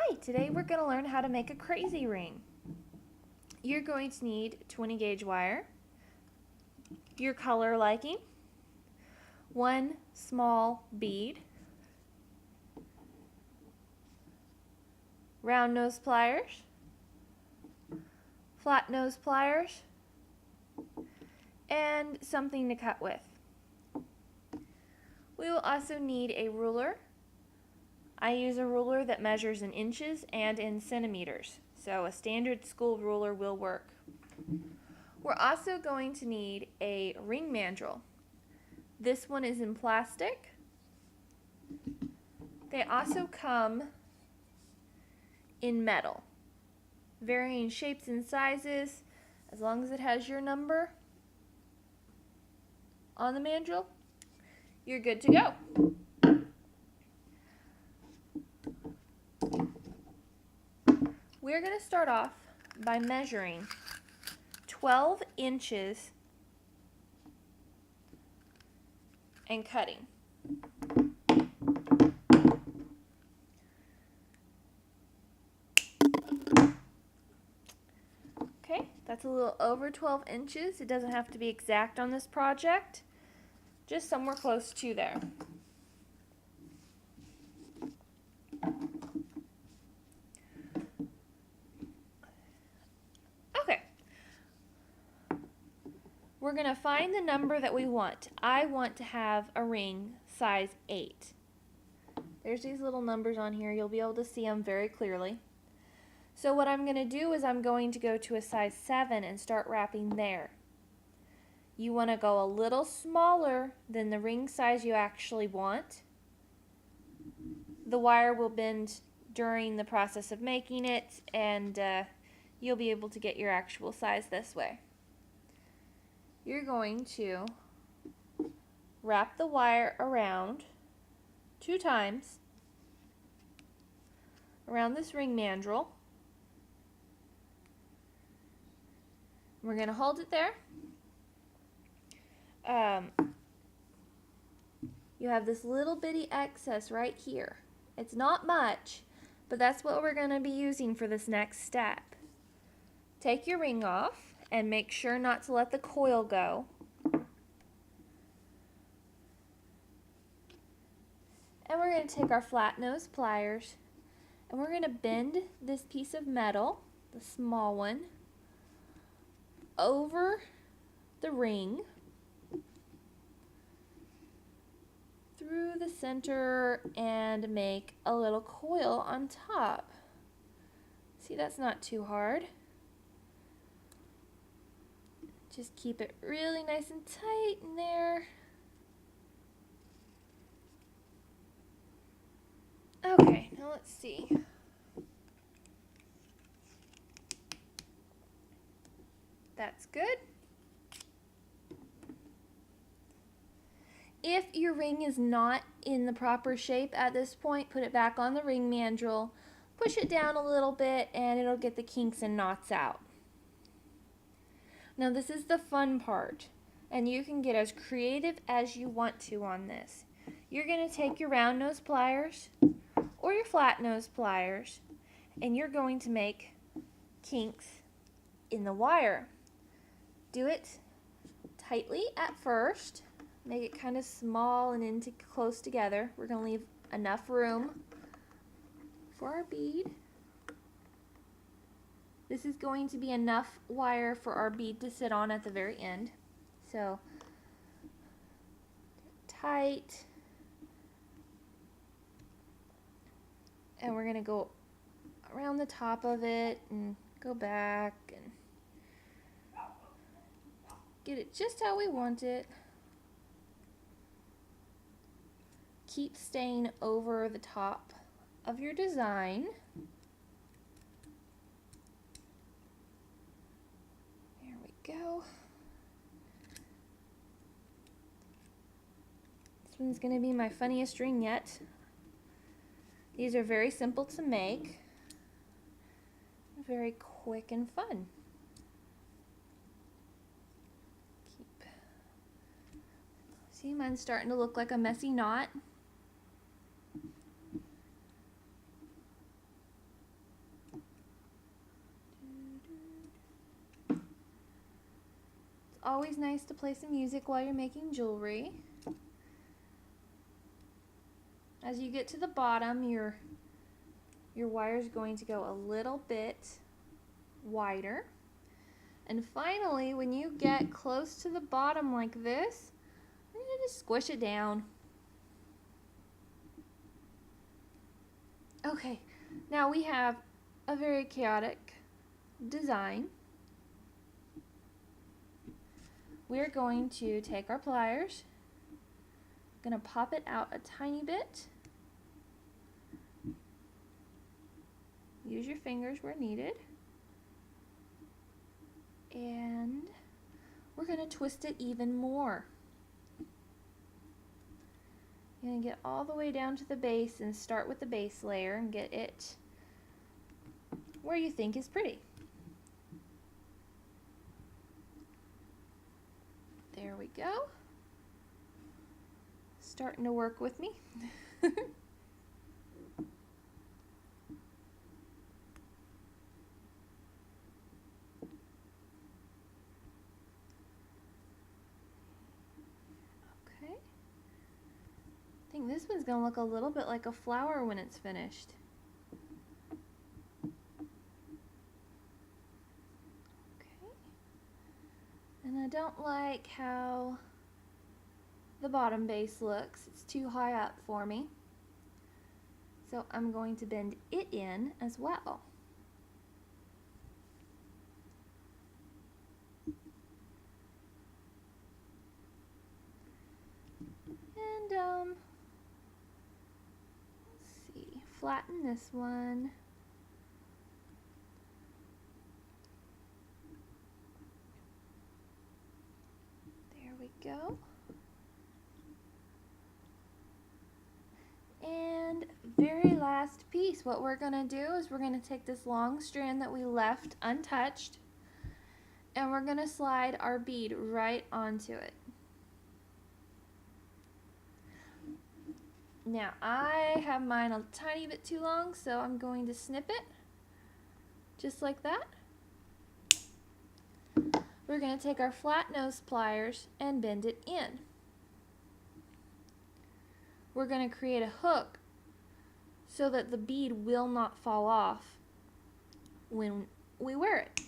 Hi, today we're going to learn how to make a crazy ring. You're going to need 20 gauge wire, your color liking, one small bead, round nose pliers, flat nose pliers, and something to cut with. We will also need a ruler. I use a ruler that measures in inches and in centimeters, so a standard school ruler will work. We're also going to need a ring mandrel. This one is in plastic. They also come in metal, varying shapes and sizes. As long as it has your number on the mandrel, you're good to go. We're going to start off by measuring 12 inches and cutting. Okay, that's a little over 12 inches. It doesn't have to be exact on this project, just somewhere close to there. We're going to find the number that we want. I want to have a ring size 8. There's these little numbers on here. You'll be able to see them very clearly. So what I'm going to do is I'm going to go to a size 7 and start wrapping there. You want to go a little smaller than the ring size you actually want. The wire will bend during the process of making it, and you'll be able to get your actual size this way. You're going to wrap the wire around 2 times around this ring mandrel. We're going to hold it there. You have this little bitty excess right here. It's not much, but that's what we're going to be using for this next step. Take your ring off and make sure not to let the coil go. And we're going to take our flat nose pliers and we're going to bend this piece of metal, the small one, over the ring through the center and make a little coil on top. See, that's not too hard. Just keep it really nice and tight in there. Okay, now let's see. That's good. If your ring is not in the proper shape at this point, put it back on the ring mandrel, push it down a little bit, and it'll get the kinks and knots out. Now this is the fun part, and you can get as creative as you want to on this. You're going to take your round nose pliers or your flat nose pliers, and you're going to make kinks in the wire. Do it tightly at first. Make it kind of small and close together. We're going to leave enough room for our bead. This is going to be enough wire for our bead to sit on at the very end. So, tight. And we're going to go around the top of it and go back and get it just how we want it. Keep staying over the top of your design. There we go. This one's going to be my funniest ring yet. These are very simple to make, very quick and fun. See, mine's starting to look like a messy knot. nice to play some music while you're making jewelry. As you get to the bottom, your wire is going to go a little bit wider. And finally, when you get close to the bottom like this, I'm going to just squish it down. Okay, now we have a very chaotic design. We're going to take our pliers, going to pop it out a tiny bit. Use your fingers where needed. And we're going to twist it even more. You're going to get all the way down to the base and start with the base layer and get it where you think is pretty. There we go. Starting to work with me. Okay. I think this one's going to look a little bit like a flower when it's finished. And I don't like how the bottom base looks. It's too high up for me. So I'm going to bend it in as well. And let's see, flatten this one. Go. And very last piece, what we're going to do is we're going to take this long strand that we left untouched and we're going to slide our bead right onto it. Now I have mine a tiny bit too long, so I'm going to snip it just like that. We're going to take our flat nose pliers and bend it in. We're going to create a hook so that the bead will not fall off when we wear it.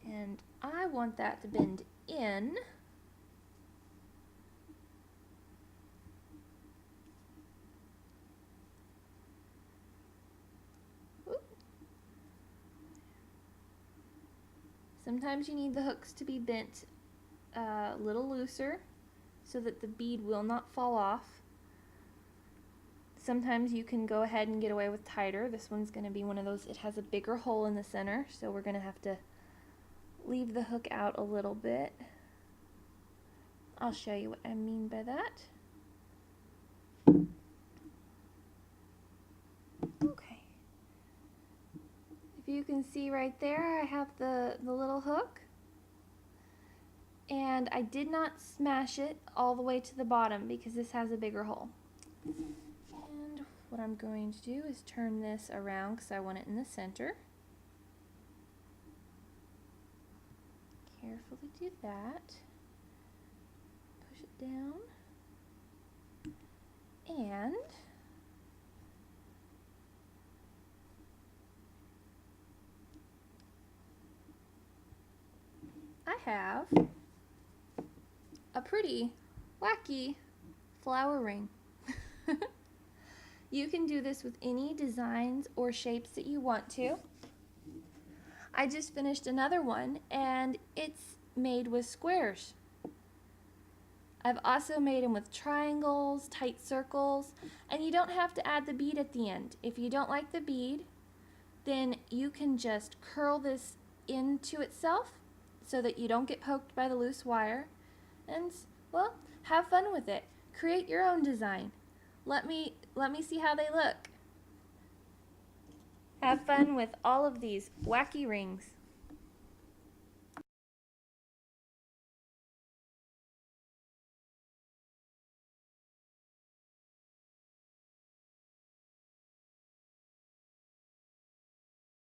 And I want that to bend in. Sometimes you need the hooks to be bent a little looser so that the bead will not fall off. Sometimes you can go ahead and get away with tighter. This one's going to be one of those, it has a bigger hole in the center, so we're going to have to leave the hook out a little bit. I'll show you what I mean by that. Okay. If you can see right there, I have the little hook. And I did not smash it all the way to the bottom because this has a bigger hole. And what I'm going to do is turn this around because I want it in the center. Carefully do that. Push it down. And I have a pretty wacky flower ring. You can do this with any designs or shapes that you want to. I just finished another one and it's made with squares. I've also made them with triangles, tight circles, and you don't have to add the bead at the end. If you don't like the bead, then you can just curl this into itself so that you don't get poked by the loose wire. And, well, have fun with it. Create your own design. Let me see how they look. Have fun with all of these wacky rings.